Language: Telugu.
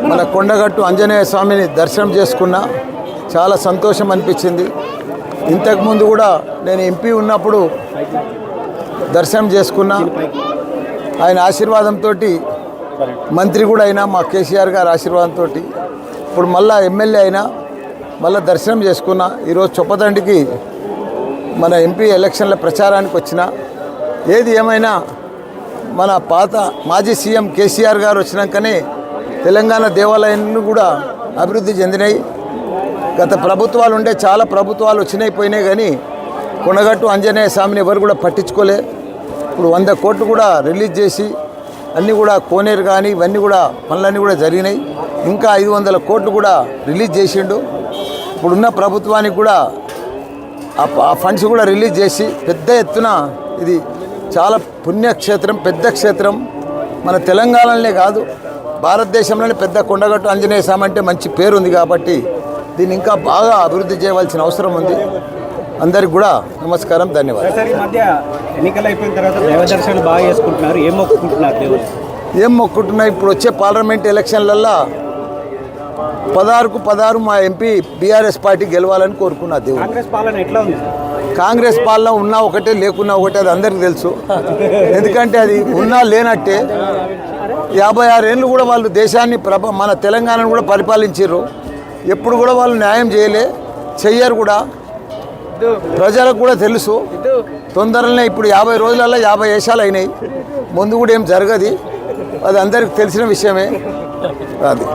మన కొండగట్టు ఆంజనేయ స్వామిని దర్శనం చేసుకున్నా, చాలా సంతోషం అనిపించింది. ఇంతకుముందు కూడా నేను ఎంపీ ఉన్నప్పుడు దర్శనం చేసుకున్నా. ఆయన ఆశీర్వాదంతో మంత్రి కూడా అయినా, మా కేసీఆర్ గారి ఆశీర్వాదంతో ఇప్పుడు మళ్ళీ ఎమ్మెల్యే అయినా, మళ్ళీ దర్శనం చేసుకున్నా. ఈరోజు చొప్పదండికి మన ఎంపీ ఎలక్షన్ల ప్రచారానికి వచ్చిన. ఏది ఏమైనా మన పాత మాజీ సీఎం కేసీఆర్ గారు వచ్చినాకనే తెలంగాణ దేవాలయాన్ని కూడా అభివృద్ధి చెందినాయి. గత ప్రభుత్వాలు ఉండే చాలా ప్రభుత్వాలు వచ్చినాయి పోయినాయి, కానీ కొండగట్టు ఆంజనేయ స్వామిని ఎవరు కూడా పట్టించుకోలే. ఇప్పుడు 100 కోట్లు కూడా రిలీజ్ చేసి అన్నీ కూడా కోనేరు కానీ ఇవన్నీ కూడా పనులన్నీ కూడా జరిగినాయి. ఇంకా 500 కోట్లు కూడా రిలీజ్ చేసిండు. ఇప్పుడున్న ప్రభుత్వానికి కూడా ఆ ఫండ్స్ కూడా రిలీజ్ చేసి పెద్ద ఎత్తున ఇది చాలా పుణ్యక్షేత్రం, పెద్ద క్షేత్రం. మన తెలంగాణలోనే కాదు, భారతదేశంలోనే పెద్ద కొండగట్టు ఆంజనేయ స్వామి అంటే మంచి పేరు ఉంది. కాబట్టి దీన్ని ఇంకా బాగా అభివృద్ధి చేయవలసిన అవసరం ఉంది. అందరికి కూడా నమస్కారం, ధన్యవాదాలు. ఈ మధ్య ఎన్నికలు అయిపోయిన తర్వాత దైవ దర్శనాలు బాగా చేసుకుంటున్నారు. ఏం మొక్కుకుంటున్నారు దేవుడు? ఏం మొక్కుకుంటున్నా, ఇప్పుడు వచ్చే పార్లమెంట్ ఎలక్షన్లల్లో 16కు 16 మా ఎంపీ బీఆర్ఎస్ పార్టీ గెలవాలని కోరుకున్నా దేవుడు. కాంగ్రెస్ పాలన ఎట్లా ఉంది? కాంగ్రెస్ పాలన ఉన్నా ఒకటే, లేకున్నా ఒకటే, అది అందరికీ తెలుసు. ఎందుకంటే అది ఉన్నా లేనట్టే. 56 ఏళ్ళు కూడా వాళ్ళు దేశాన్ని మన తెలంగాణను కూడా పరిపాలించారు. ఎప్పుడు కూడా వాళ్ళు న్యాయం చెయ్యరు కూడా. ప్రజలకు కూడా తెలుసు. తొందరలోనే ఇప్పుడు 50 రోజులలో 50 వేషాలు అయినాయి. ముందు కూడా ఏం జరగదు, అది అందరికి తెలిసిన విషయమే. అది